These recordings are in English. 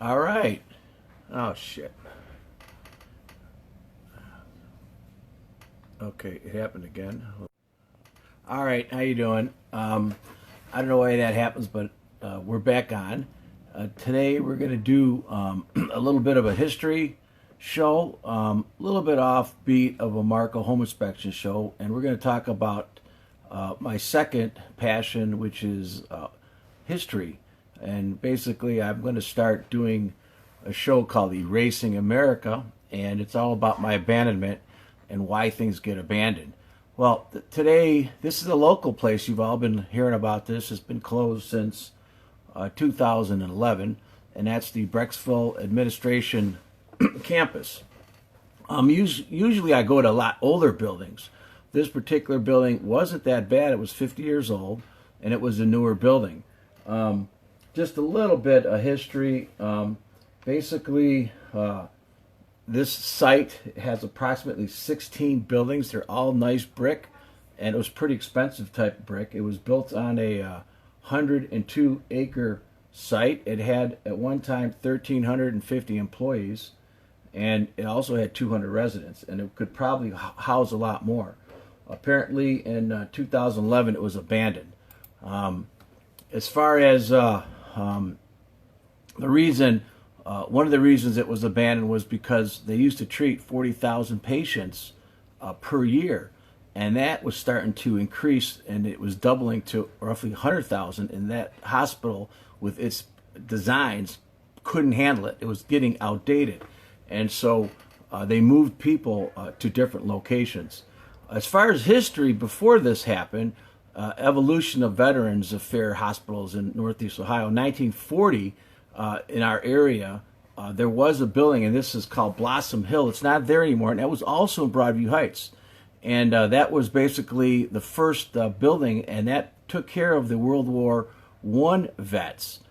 All right. Oh shit. Okay, it happened again. All right, how you doing? I don't know why that happens, but we're back on. Today we're going to do a little bit of a history show, a little bit offbeat of a Marko home inspection show, and we're going to talk about my second passion, which is history. And basically, I'm going to start doing a show called Erasing America, and it's all about my abandonment and why things get abandoned. Well, today, this is a local place. You've all been hearing about this. It's been closed since 2011, and that's the Brecksville Administration campus. Usually I go to a lot older buildings. This particular building wasn't that bad. It was 50 years old, and it was a newer building. Just a little bit of history. Basically, this site has approximately 16 buildings. They're all nice brick, and it was pretty expensive type of brick. It was built on a 102-acre site. It had, at one time, 1,350 employees, and it also had 200 residents, and it could probably house a lot more. Apparently, in 2011, it was abandoned. As far as the reason, one of the reasons it was abandoned was because they used to treat 40,000 patients per year, and that was starting to increase, and it was doubling to roughly 100,000, and that hospital, with its designs, couldn't handle it. It was getting outdated, and so they moved people to different locations. As far as history, before this happened, evolution of Veterans Affairs hospitals in Northeast Ohio. 1940, in our area, there was a building, and this is called Blossom Hill. It's not there anymore, and that was also in Broadview Heights. And that was basically the first building, and that took care of the World War I vets.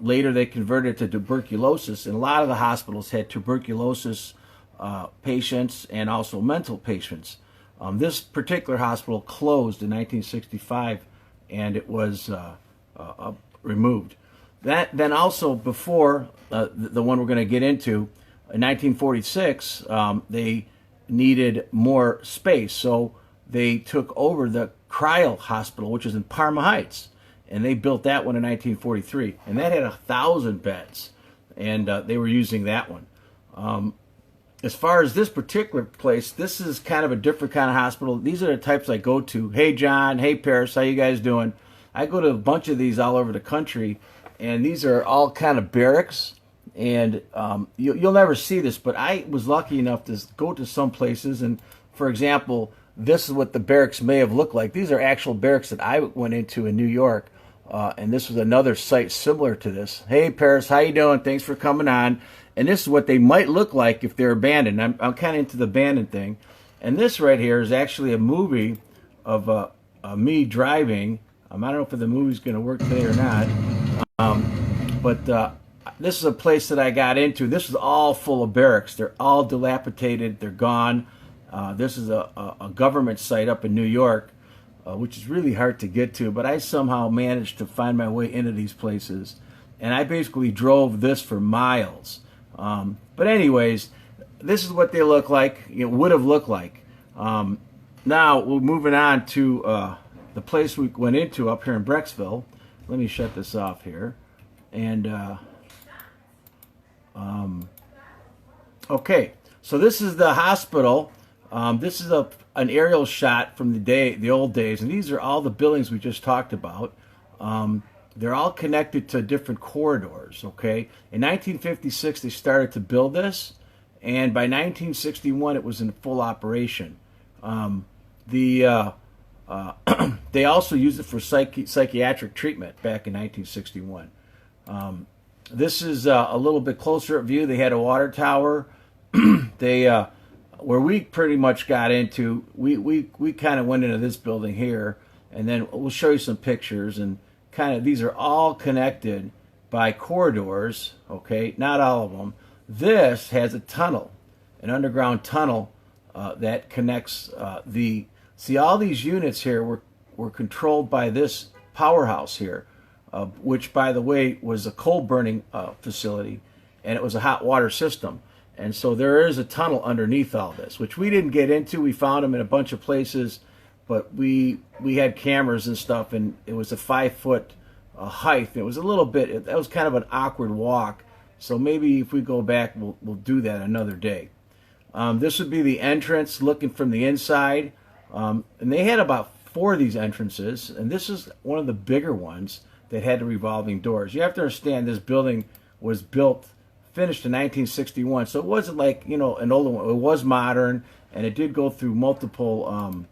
Later, they converted it to tuberculosis, and a lot of the hospitals had tuberculosis patients and also mental patients. This particular hospital closed in 1965, and it was removed. Then also before the one we're going to get into, in 1946, they needed more space, so they took over the Cryle Hospital, which is in Parma Heights, and they built that one in 1943, and that had 1,000 beds, and they were using that one. As far as this particular place, this is kind of a different kind of hospital. These are the types I go to. Hey, John. Hey, Paris. How you guys doing? I go to a bunch of these all over the country, and these are all kind of barracks. And you'll never see this, but I was lucky enough to go to some places. And, for example, this is what the barracks may have looked like. These are actual barracks that I went into in New York, and this was another site similar to this. Hey, Paris. How you doing? Thanks for coming on. And this is what they might look like if they're abandoned. I'm kind of into the abandoned thing. And this right here is actually a movie of me driving. I don't know if the movie's going to work today or not. But this is a place that I got into. This is all full of barracks. They're all dilapidated. They're gone. This is a government site up in New York, which is really hard to get to. But I somehow managed to find my way into these places. And I basically drove this for miles. But anyways, this is what they look like. It would have looked like. Now we're moving on to the place we went into up here in Brecksville. Let me shut this off here. And okay, so this is the hospital. This is an aerial shot from the old days, and these are all the buildings we just talked about. They're all connected to different corridors, okay? In 1956, they started to build this, and by 1961, it was in full operation. They also used it for psychiatric treatment back in 1961. This is a little bit closer view. They had a water tower. Where we pretty much got into, we kind of went into this building here, and then we'll show you some pictures, and kind of these are all connected by corridors, okay? Not all of them. This has a tunnel, an underground tunnel that connects see, all these units here were controlled by this powerhouse here, which, by the way, was a coal burning facility. and it was a hot water system. And so there is a tunnel underneath all this, which we didn't get into. We found them in a bunch of places, but we had cameras and stuff, and it was a 5-foot height. It was a little bit, that was kind of an awkward walk. So maybe if we go back, we'll do that another day. This would be the entrance looking from the inside. And they had about 4 of these entrances, and this is one of the bigger ones that had the revolving doors. You have to understand this building was finished in 1961, so it wasn't like, you know, an older one. It was modern, and it did go through multiple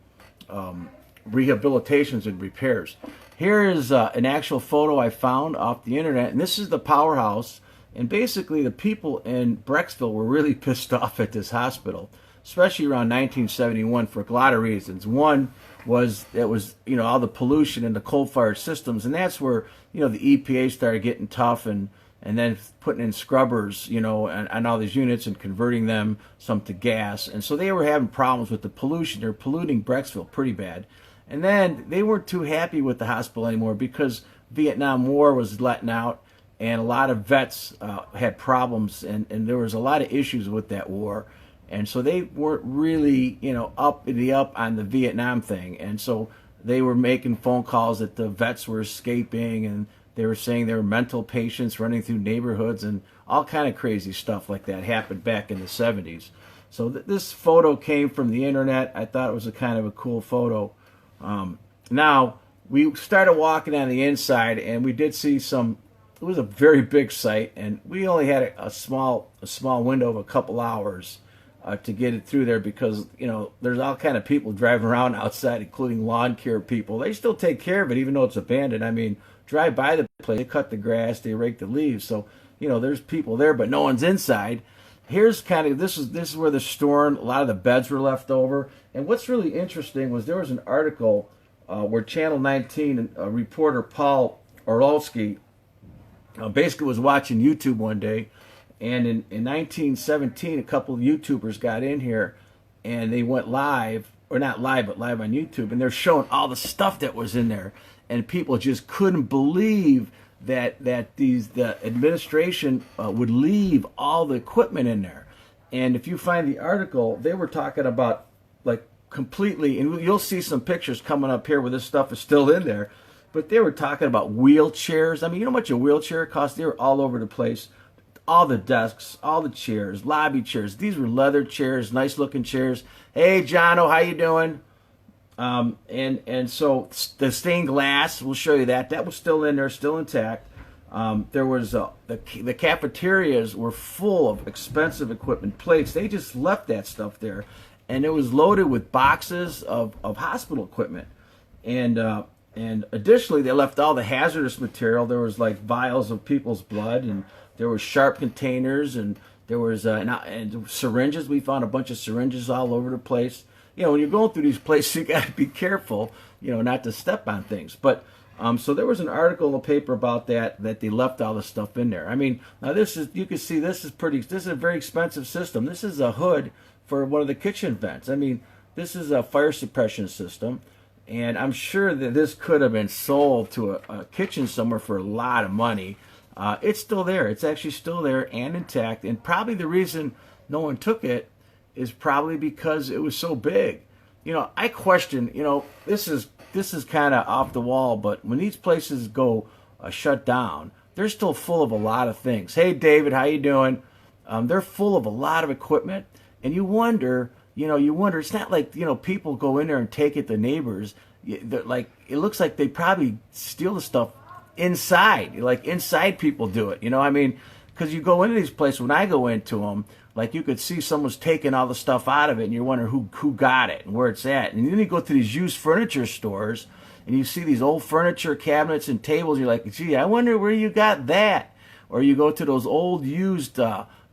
rehabilitations and repairs. Here is an actual photo I found off the internet, and this is the powerhouse. And basically, the people in Brecksville were really pissed off at this hospital, especially around 1971 for a lot of reasons. One was it was, you know, all the pollution in the coal-fired systems, and that's where, you know, the EPA started getting tough, and then putting in scrubbers, you know, on all these units and converting them some to gas. And so they were having problems with the pollution. They were polluting Brecksville pretty bad. And then they weren't too happy with the hospital anymore because Vietnam War was letting out, and a lot of vets had problems, and there was a lot of issues with that war. And so they weren't really, you know, up on the Vietnam thing. And so they were making phone calls that the vets were escaping, and they were saying there were mental patients running through neighborhoods, and all kind of crazy stuff like that happened back in the 70s. So this photo came from the internet. I thought it was a kind of a cool photo. Now, we started walking on the inside, and we did see some. It was a very big site, and we only had a small window of a couple hours to get it through there because, you know, there's all kind of people driving around outside, including lawn care people. They still take care of it, even though it's abandoned. I mean, drive by the place, they cut the grass, they rake the leaves. So, you know, there's people there, but no one's inside. Here's kind of, this is where the storm, a lot of the beds were left over. And what's really interesting was there was an article where Channel 19 reporter Paul Orlowski basically was watching YouTube one day, and in 1917, a couple of YouTubers got in here, and they went live, or not live, but live on YouTube, and they're showing all the stuff that was in there, and people just couldn't believe that the administration would leave all the equipment in there. And if you find the article, they were talking about, like, completely, and you'll see some pictures coming up here where this stuff is still in there, but they were talking about wheelchairs. I mean, you know how much a wheelchair costs? They were all over the place. All the desks, all the chairs, lobby chairs. These were leather chairs, nice looking chairs. Hey, Jono, how you doing? And so the stained glass, we'll show you that. That was still in there, still intact. There was the cafeterias were full of expensive equipment, plates. They just left that stuff there, and it was loaded with boxes of hospital equipment. And additionally, they left all the hazardous material. There was like vials of people's blood, and there were sharp containers, and there was and syringes. We found a bunch of syringes all over the place. You know, when you're going through these places, you got to be careful, you know, not to step on things. But so there was an article in the paper about that they left all the stuff in there. I mean, now this is, you can see this is a very expensive system. This is a hood for one of the kitchen vents. I mean, this is a fire suppression system. And I'm sure that this could have been sold to a kitchen somewhere for a lot of money. It's still there. It's actually still there and intact. And probably the reason no one took it is probably because it was so big. You know, I question, you know, this is kind of off the wall, but when these places go shut down, they're still full of a lot of things. Hey, David, how you doing? They're full of a lot of equipment. And you wonder, it's not like, you know, people go in there and take it to neighbors. Like, it looks like they probably steal the stuff inside. Like, inside people do it, you know? I mean, because you go into these places, when I go into them, like, you could see someone's taking all the stuff out of it, and you're wondering who got it and where it's at. And then you go to these used furniture stores, and you see these old furniture cabinets and tables. You're like, gee, I wonder where you got that. Or you go to those old used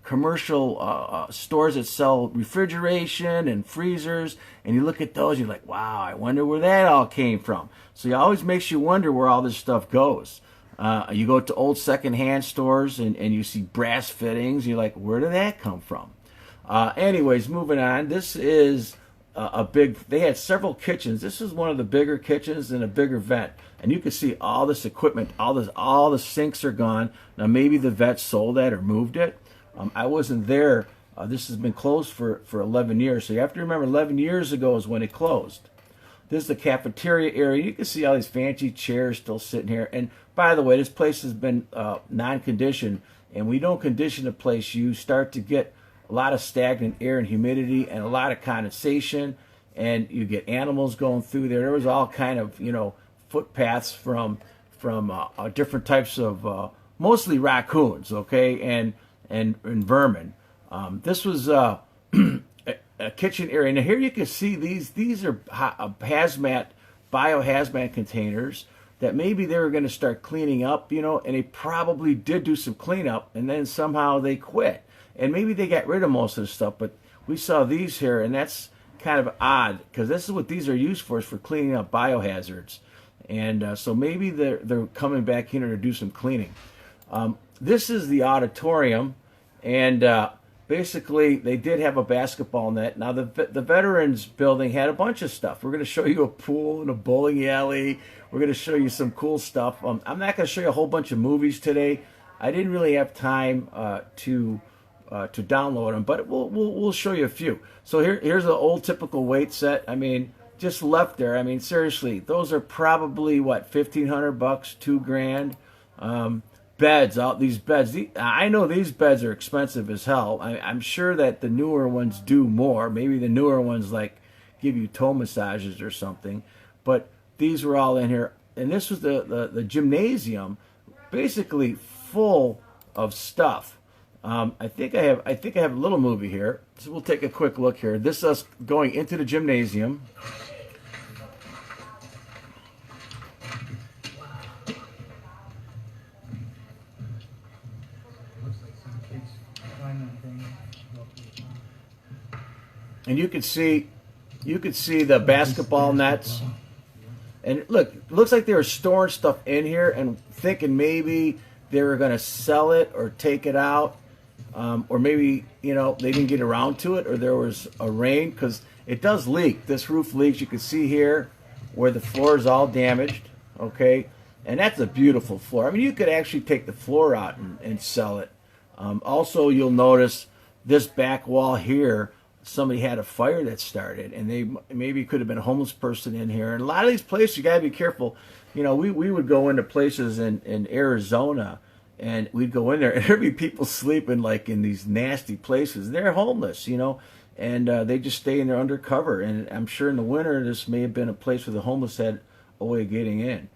commercial stores that sell refrigeration and freezers, and you look at those, you're like, wow, I wonder where that all came from. So it always makes you wonder where all this stuff goes. You go to old secondhand stores and you see brass fittings. You're like, where did that come from? Anyways, moving on. This is they had several kitchens. This is one of the bigger kitchens and a bigger vent. And you can see all this equipment, all the sinks are gone. Now maybe the vet sold that or moved it. I wasn't there. This has been closed for 11 years. So you have to remember 11 years ago is when it closed. This is the cafeteria area. You can see all these fancy chairs still sitting here. And by the way, this place has been non-conditioned. And when you don't condition a place, you start to get a lot of stagnant air and humidity and a lot of condensation. And you get animals going through there. There was all kind of, footpaths from different types of, mostly raccoons, okay, and vermin. This was a kitchen area. Now here you can see these are biohazmat containers that maybe they were going to start cleaning up, and they probably did do some cleanup, and then somehow they quit. And maybe they got rid of most of the stuff, but we saw these here, and that's kind of odd, because this is what these are used for, is for cleaning up biohazards. And so maybe they're coming back here to do some cleaning. This is the auditorium, and basically they did have a basketball net. Now the Veterans Building had a bunch of stuff. We're going to show you a pool and a bowling alley. We're going to show you some cool stuff. I'm not going to show you a whole bunch of movies today. I didn't really have time to download them, but we'll show you a few. So here's the old typical weight set. I mean, just left there. I mean, seriously, those are probably what, $1,500, $2,000. Beds, all these beds. I know these beds are expensive as hell. I'm sure that the newer ones do more. Maybe the newer ones like give you toe massages or something. But these were all in here, and this was the gymnasium, basically full of stuff. I think I have a little movie here. So we'll take a quick look here. This is us going into the gymnasium. And you could see the basketball nets. And look, it looks like they were storing stuff in here and thinking maybe they were going to sell it or take it out. Or maybe, they didn't get around to it, or there was a rain, because it does leak. This roof leaks. You can see here where the floor is all damaged, okay? And that's a beautiful floor. I mean, you could actually take the floor out and sell it. Also, you'll notice this back wall here, somebody had a fire that started, and they maybe could have been a homeless person in here. And a lot of these places, you got to be careful. We would go into places in Arizona, and we'd go in there, and there'd be people sleeping like in these nasty places. They're homeless, and they just stay in there undercover. And I'm sure in the winter, this may have been a place where the homeless had a way of getting in.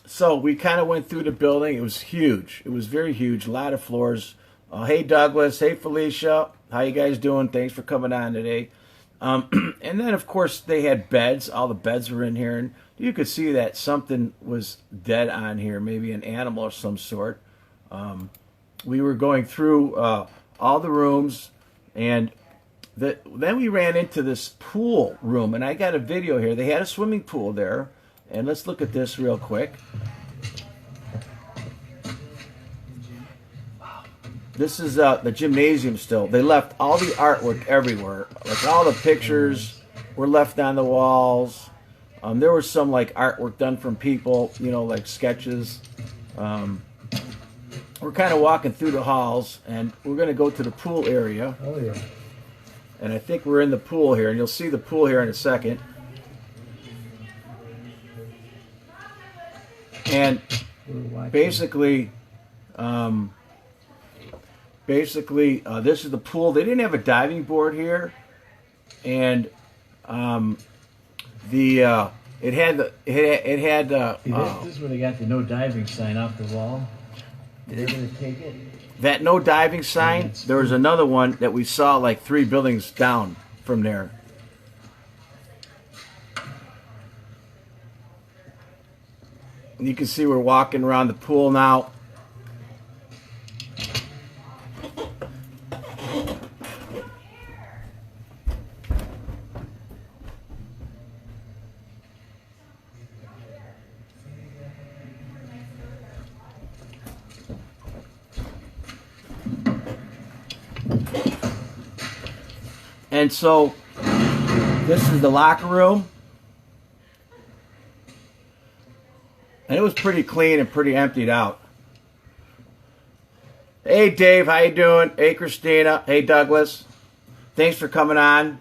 So we kind of went through the building. It was huge. It was very huge. A lot of floors. Hey, Douglas. Hey, Felicia. How you guys doing? Thanks for coming on today. And then, of course, they had beds. All the beds were in here. And you could see that something was dead on here, maybe an animal of some sort. We were going through all the rooms, and then we ran into this pool room. And I got a video here. They had a swimming pool there. And let's look at this real quick. This is the gymnasium still. They left all the artwork everywhere. Like all the pictures were left on the walls. There was some like artwork done from people, like sketches. We're kind of walking through the halls, and we're going to go to the pool area. Oh, yeah. And I think we're in the pool here, and you'll see the pool here in a second. And basically, this is the pool. They didn't have a diving board here, and it had this is where they got the no diving sign off the wall. Did they really take it? That no diving sign. There was another one that we saw like 3 buildings down from there. And you can see we're walking around the pool now. And so this is the locker room. And it was pretty clean and pretty emptied out. Hey, Dave, how you doing? Hey, Christina. Hey, Douglas. Thanks for coming on.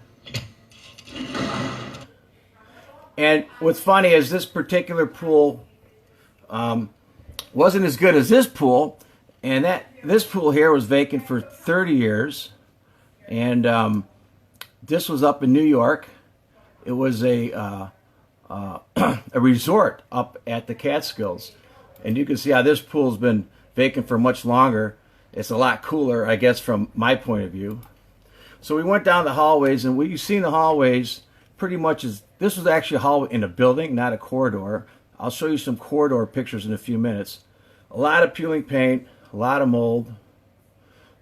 And what's funny is this particular pool wasn't as good as this pool, and this pool here was vacant for 30 years, and this was up in New York. It was a resort up at the Catskills, and you can see how this pool's been vacant for much longer. It's a lot cooler, I guess, from my point of view. So we went down the hallways, and what you see in the hallways pretty much is, this was actually a hallway in a building, not a corridor. I'll show you some corridor pictures in a few minutes. A lot of peeling paint, a lot of mold,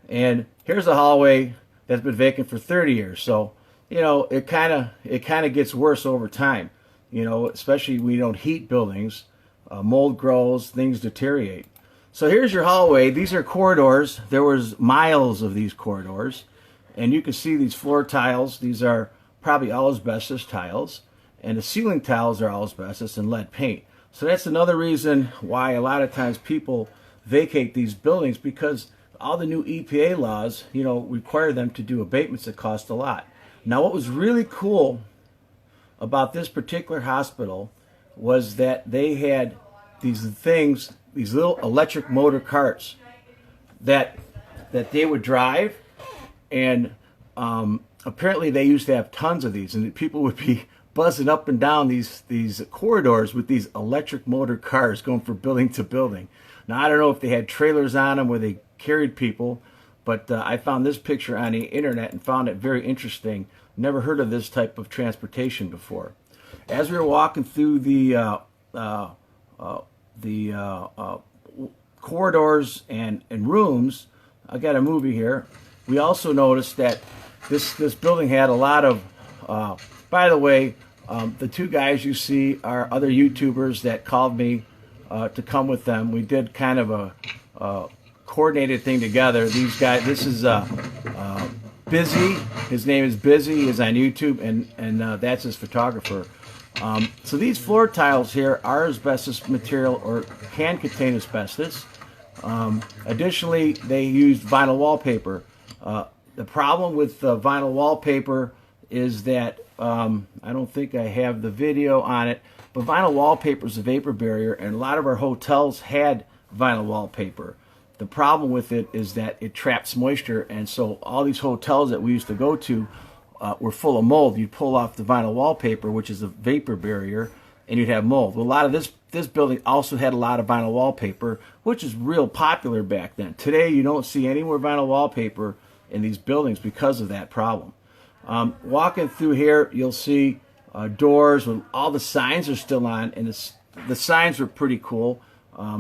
and here's a hallway that's been vacant for 30 years. So, you know, it kind of gets worse over time. You know, especially when you don't heat buildings, mold grows, things deteriorate. So here's your hallway. These are corridors. There was miles of these corridors. And you can see these floor tiles. These are probably all asbestos tiles. And the ceiling tiles are all asbestos and lead paint. So that's another reason why a lot of times people vacate these buildings, because all the new EPA laws, you know, require them to do abatements that cost a lot. Now, what was really cool about this particular hospital was that they had these things, these little electric motor carts that they would drive, and apparently they used to have tons of these, and people would be buzzing up and down these corridors with these electric motor cars going from building to building. Now, I don't know if they had trailers on them where they carried people, but I found this picture on the internet and found it very interesting. Never heard of this type of transportation before. As we were walking through the corridors and rooms, I got a movie here. We also noticed that this building had a lot of, by the way, the two guys you see are other YouTubers that called me to come with them. We did kind of a coordinated thing together. These guys, this is Busy. His name is Busy. He's on YouTube, and that's his photographer. So these floor tiles here are asbestos material, or can contain asbestos. Additionally, they used vinyl wallpaper. The problem with vinyl wallpaper is that I don't think I have the video on it, but vinyl wallpaper is a vapor barrier, and a lot of our hotels had vinyl wallpaper. The problem with it is that it traps moisture, and so all these hotels that we used to go to were full of mold. You'd pull off the vinyl wallpaper, which is a vapor barrier, and you'd have mold. Well, a lot of this building also had a lot of vinyl wallpaper, which is real popular back then. Today, you don't see any more vinyl wallpaper in these buildings because of that problem. Walking through here, you'll see doors with all the signs are still on, and the signs were pretty cool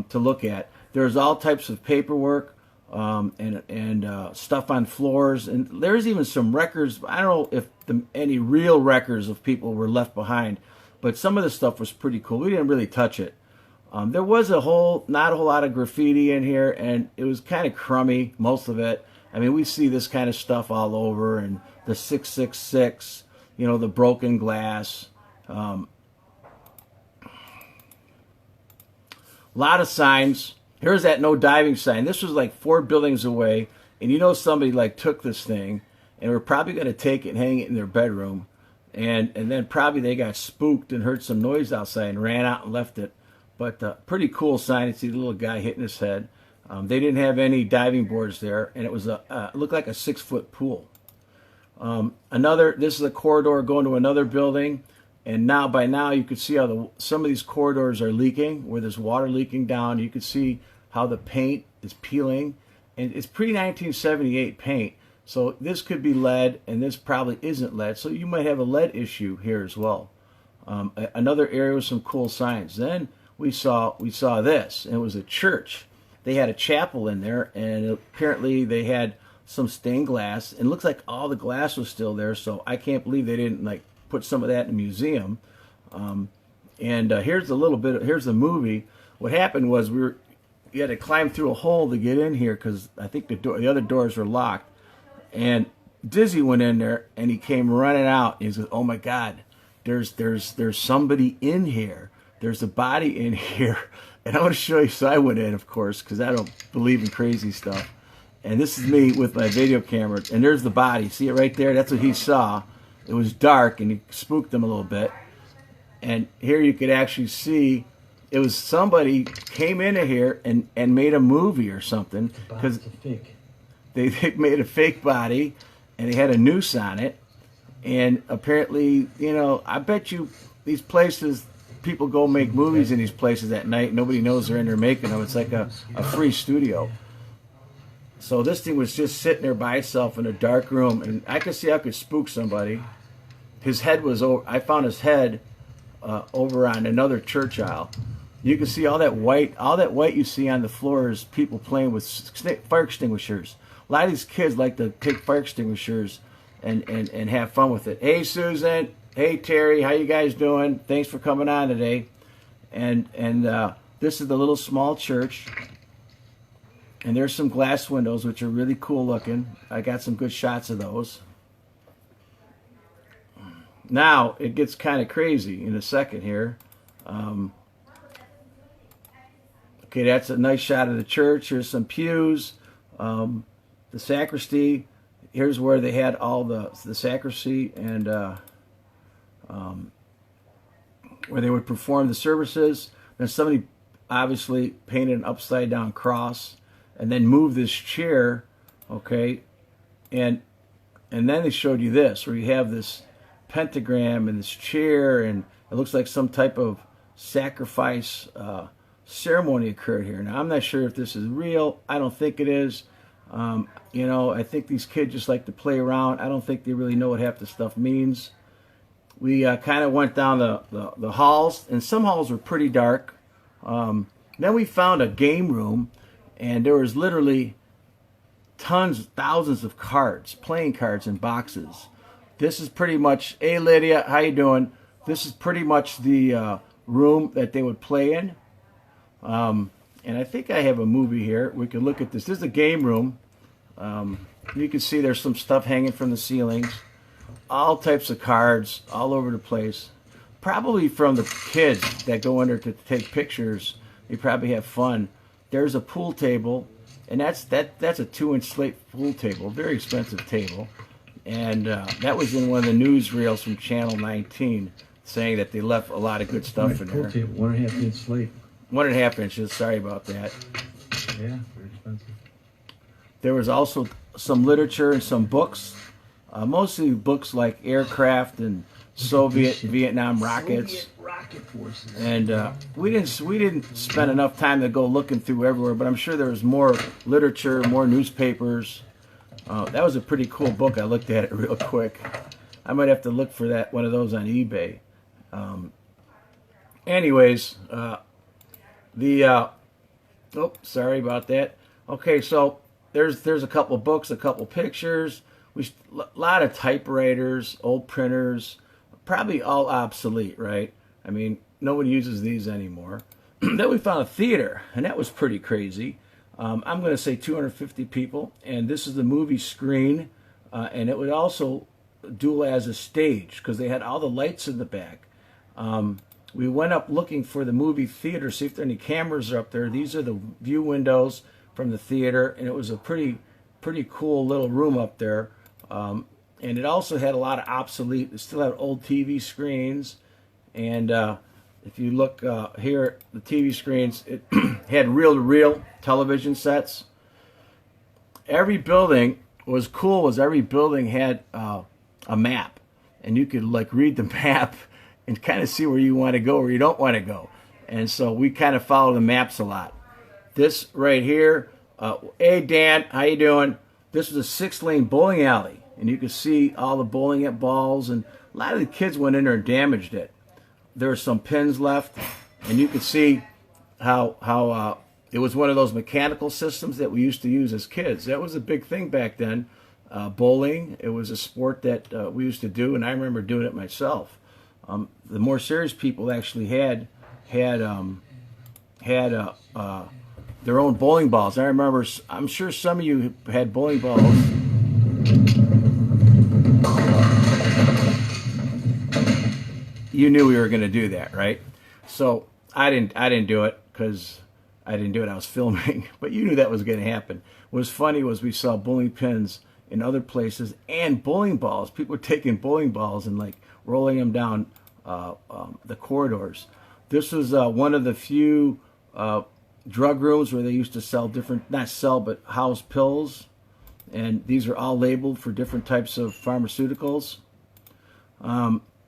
to look at. There's all types of paperwork and stuff on floors, and there's even some records. I don't know if any real records of people were left behind, but some of the stuff was pretty cool. We didn't really touch it. There was not a whole lot of graffiti in here, and it was kind of crummy, most of it. I mean, we see this kind of stuff all over, and the 666, you know, the broken glass. A lot of signs. Here's that no diving sign. This was like 4 buildings away, and you know somebody like took this thing and were probably going to take it and hang it in their bedroom, and then probably they got spooked and heard some noise outside and ran out and left it. But pretty cool sign. You see the little guy hitting his head. They didn't have any diving boards there, and it was it looked like a 6-foot pool. This is a corridor going to another building, and by now you could see how some of these corridors are leaking, where there's water leaking down. You could see how the paint is peeling, and it's pre-1978 paint, so this could be lead, and this probably isn't lead, so you might have a lead issue here as well. Another area with some cool signs. Then we saw this, and it was a church. They had a chapel in there, and apparently they had some stained glass, and it looks like all the glass was still there, so I can't believe they didn't like put some of that in a museum. Here's the movie. What happened was you had to climb through a hole to get in here, because I think the other doors were locked. And Dizzy went in there, and he came running out. And he said, "Oh my God, there's somebody in here. There's a body in here." And I want to show you. So I went in, of course, because I don't believe in crazy stuff. And this is me with my video camera. And there's the body. See it right there? That's what he saw. It was dark, and he spooked him a little bit. And here you could actually see it was somebody came into here and made a movie or something. Because they made a fake body, and they had a noose on it. And apparently, you know, I bet you these places, people go make movies in these places at night. Nobody knows they're in there making them. It's like a free studio. So this thing was just sitting there by itself in a dark room, and I could see I could spook somebody. His head was over. I found his head over on another church aisle. You can see all that white. All that white you see on the floor is people playing with fire extinguishers. A lot of these kids like to take fire extinguishers and have fun with it. Hey, Susan. Hey, Terry. How you guys doing? Thanks for coming on today. And this is the little small church. And there's some glass windows, which are really cool looking. I got some good shots of those. Now, it gets kind of crazy in a second here. Okay, that's a nice shot of the church. Here's some pews. The sacristy. Here's where they had all the sacristy and where they would perform the services. Then somebody obviously painted an upside-down cross. And then move this chair, okay, and then they showed you this, where you have this pentagram and this chair, and it looks like some type of sacrifice ceremony occurred here. Now, I'm not sure if this is real. I don't think it is. You know, I think these kids just like to play around. I don't think they really know what half the stuff means. We kind of went down the halls, and some halls were pretty dark. Then we found a game room. And there was literally thousands of cards, playing cards in boxes. This is pretty much, hey Lydia, how you doing? This is pretty much the room that they would play in. And I think I have a movie here. We can look at this. This is a game room. You can see there's some stuff hanging from the ceilings. All types of cards all over the place. Probably from the kids that go in there to take pictures. They probably have fun. There's a pool table, and that's a 2-inch slate pool table, very expensive table, and that was in one of the newsreels from Channel 19, saying that they left a lot of good stuff in there. Pool table, 1.5-inch slate. 1.5 inches. Sorry about that. Yeah, very expensive. There was also some literature and some books, mostly books like aircraft and Soviet, Vietnam rockets. Soviet rocket forces. And we didn't spend enough time to go looking through everywhere, but I'm sure there was more literature, more newspapers. That was a pretty cool book. I looked at it real quick. I might have to look for one of those on eBay. Anyways, sorry about that. Okay, so there's a couple books, a couple pictures. A lot of typewriters, old printers. Probably all obsolete, right? I mean, nobody uses these anymore. Then we found a theater, and that was pretty crazy. I'm going to say 250 people, and this is the movie screen, and it would also dual as a stage because they had all the lights in the back. We went up looking for the movie theater, see if there are any cameras up there. These are the view windows from the theater, and it was a pretty cool little room up there. And it also had a lot of obsolete, it still had old TV screens. And if you look here at the TV screens, it had reel-to-reel television sets. Every building was cool, as every building had a map. And you could like read the map and kind of see where you want to go or you don't want to go. And so we kind of follow the maps a lot. This right here, hey Dan, how you doing? This was a 6-lane bowling alley. And you could see all the bowling balls, and a lot of the kids went in there and damaged it. There were some pins left, and you could see how it was one of those mechanical systems that we used to use as kids. That was a big thing back then. Bowling, it was a sport that we used to do, and I remember doing it myself. The more serious people actually had their own bowling balls. I remember, I'm sure some of you had bowling balls. You knew we were going to do that, right? So I didn't do it because I didn't do it. I was filming, but you knew that was going to happen. What was funny was we saw bowling pins in other places and bowling balls. People were taking bowling balls and like rolling them down the corridors. This was one of the few drug rooms where they used to sell different, not sell, but house pills. And these are all labeled for different types of pharmaceuticals.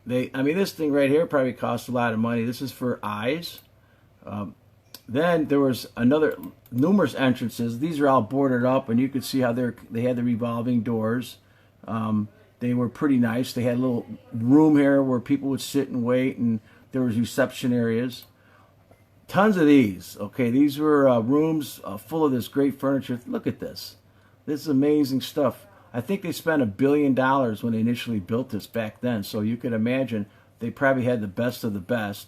This thing right here probably cost a lot of money. This is for eyes. Then there was numerous entrances. These are all boarded up, and you could see how they had the revolving doors. They were pretty nice. They had a little room here where people would sit and wait, and there was reception areas. Tons of these. Okay, these were rooms full of this great furniture. Look at this. This is amazing stuff. I think they spent $1 billion when they initially built this back then. So you could imagine they probably had the best of the best.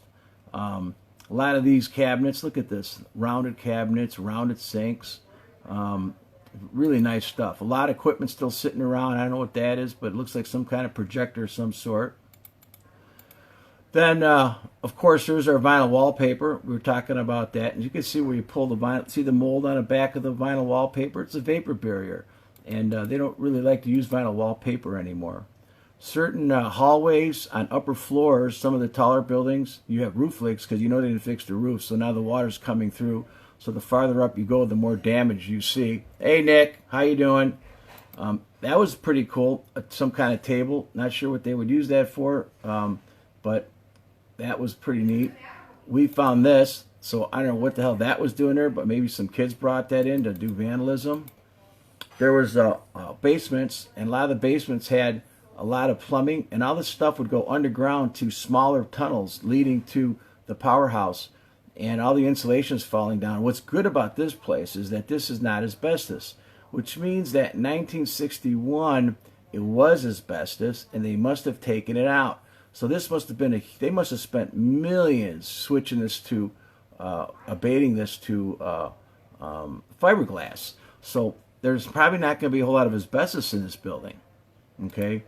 A lot of these cabinets, look at this. Rounded cabinets, rounded sinks. Really nice stuff. A lot of equipment still sitting around. I don't know what that is, but it looks like some kind of projector of some sort. Then, of course, there's our vinyl wallpaper. We were talking about that. And you can see where you pull the vinyl. See the mold on the back of the vinyl wallpaper? It's a vapor barrier. And they don't really like to use vinyl wallpaper anymore. Certain hallways on upper floors, some of the taller buildings, you have roof leaks because you know they didn't fix the roof. So now the water's coming through. So the farther up you go, the more damage you see. Hey, Nick, how you doing? That was pretty cool. Some kind of table. Not sure what they would use that for, but that was pretty neat. We found this, so I don't know what the hell that was doing there, but maybe some kids brought that in to do vandalism. There was basements, and a lot of the basements had a lot of plumbing, and all this stuff would go underground to smaller tunnels leading to the powerhouse, and all the insulation's falling down. What's good about this place is that this is not asbestos, which means that in 1961 it was asbestos, and they must have taken it out. So this must have been they must have spent millions switching this to, abating this to fiberglass. So there's probably not going to be a whole lot of asbestos in this building. Okay,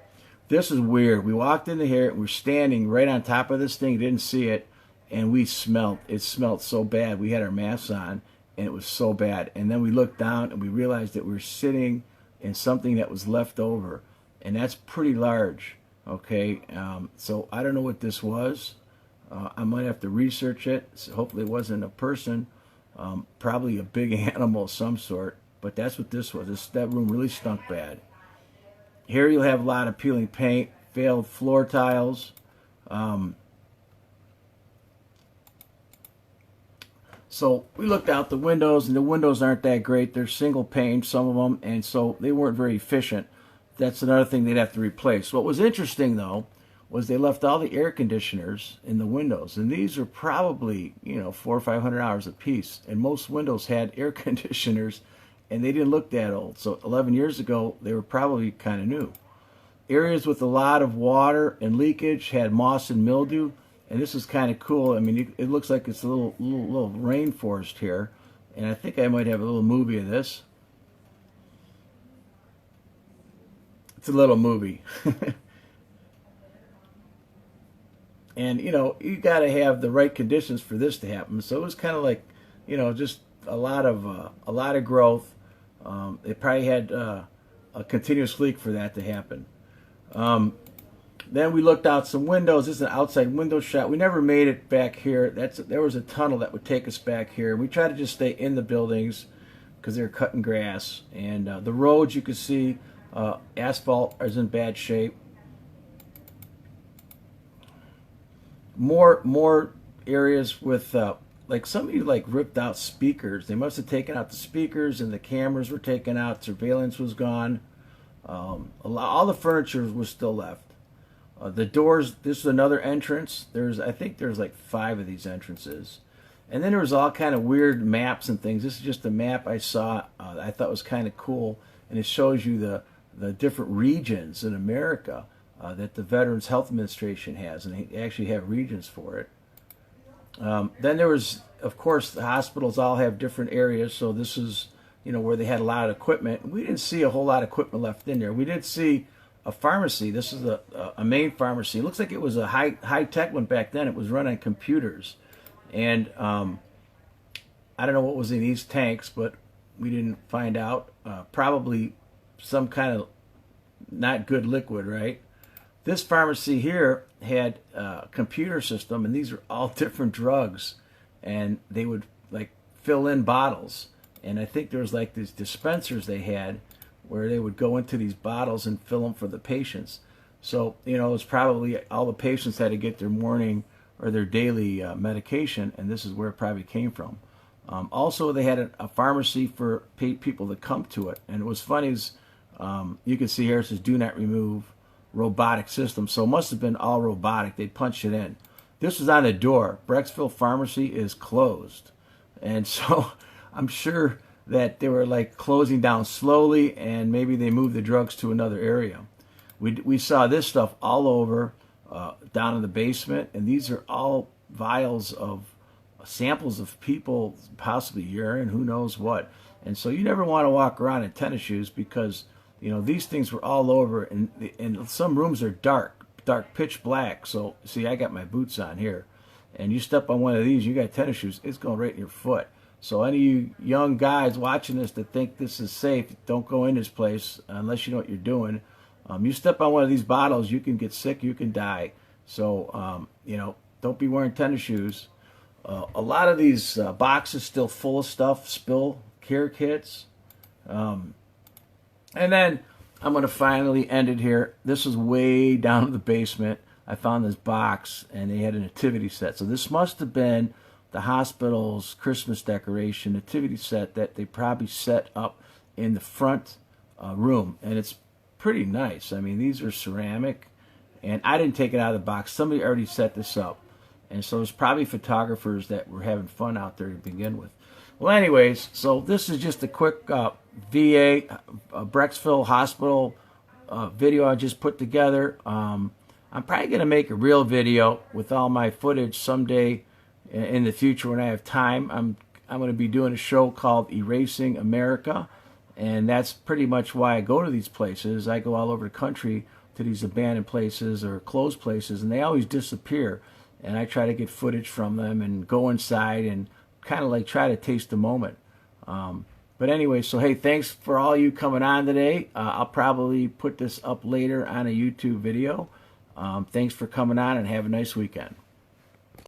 this is weird. We walked into here, we're standing right on top of this thing, didn't see it, and we smelled. It smelled so bad. We had our masks on, and it was so bad. And then we looked down, and we realized that we were sitting in something that was left over, and that's pretty large. Okay, so I don't know what this was. I might have to research it. So hopefully it wasn't a person, probably a big animal of some sort. But that's what this was. That room really stunk bad. Here you'll have a lot of peeling paint, failed floor tiles. So we looked out the windows, and the windows aren't that great. They're single pane, some of them, and so they weren't very efficient. That's another thing they'd have to replace. What was interesting, though, was they left all the air conditioners in the windows. And these are probably, 400 or 500 hours a piece. And most windows had air conditioners, and they didn't look that old. So 11 years ago, they were probably kind of new. Areas with a lot of water and leakage had moss and mildew. And this is kind of cool. I mean, it looks like it's a little rainforest here. And I think I might have a little movie of this. It's a little movie. And, you got to have the right conditions for this to happen. So it was kind of like, just a lot of growth. They probably had a continuous leak for that to happen. Then we looked out some windows. This is an outside window shot. We never made it back here. There was a tunnel that would take us back here. We tried to just stay in the buildings because they were cutting grass. And the roads, you could see, asphalt is in bad shape. More areas with like somebody ripped out speakers. They must have taken out the speakers, and the cameras were taken out. Surveillance was gone. All the furniture was still left. The doors. This is another entrance. I think there's like 5 of these entrances, and then there was all kind of weird maps and things. This is just a map I saw. I thought was kind of cool, and it shows you the different regions in America that the Veterans Health Administration has, and they actually have regions for it. Then there was, of course, the hospitals all have different areas, so this is, where they had a lot of equipment. We didn't see a whole lot of equipment left in there. We did see a pharmacy. This is a main pharmacy. It looks like it was a high-tech one back then. It was run on computers. And I don't know what was in these tanks, but we didn't find out. Probably some kind of not good liquid, right? This pharmacy here had a computer system, and these are all different drugs, and they would like fill in bottles. And I think there was like these dispensers they had where they would go into these bottles and fill them for the patients. So, you know, it was probably all the patients had to get their morning or their daily medication, and this is where it probably came from. Also, they had a pharmacy for people to come to it. And it was funny, is, you can see here it says do not remove robotic system. So it must have been all robotic. They punched it in. This was on the door. Brecksville Pharmacy is closed. And so I'm sure that they were like closing down slowly, and maybe they moved the drugs to another area. We saw this stuff all over down in the basement, and these are all vials of samples of people, possibly urine, who knows what. And so you never want to walk around in tennis shoes, because you know these things were all over, and some rooms are dark pitch black. So see, I got my boots on here, and you step on one of these, you got tennis shoes, it's going right in your foot. So any of you young guys watching this that think this is safe, don't go in this place unless you know what you're doing. You step on one of these bottles, you can get sick, you can die. So you know, don't be wearing tennis shoes. A lot of these boxes still full of stuff, spill care kits. And then I'm going to finally end it here. This is way down in the basement. I found this box, and they had a nativity set. So this must have been the hospital's Christmas decoration nativity set that they probably set up in the front room. And it's pretty nice. I mean, these are ceramic, and I didn't take it out of the box. Somebody already set this up. And so it's probably photographers that were having fun out there to begin with. Well, anyways, so this is just a quick VA, Brecksville Hospital video I just put together. I'm probably going to make a real video with all my footage someday in the future when I have time. I'm going to be doing a show called Erasing America, and that's pretty much why I go to these places. I go all over the country to these abandoned places or closed places, and they always disappear. And I try to get footage from them and go inside and kind of like try to taste the moment. But anyway, so hey, thanks for all you coming on today. I'll probably put this up later on a YouTube video. Thanks for coming on, and have a nice weekend.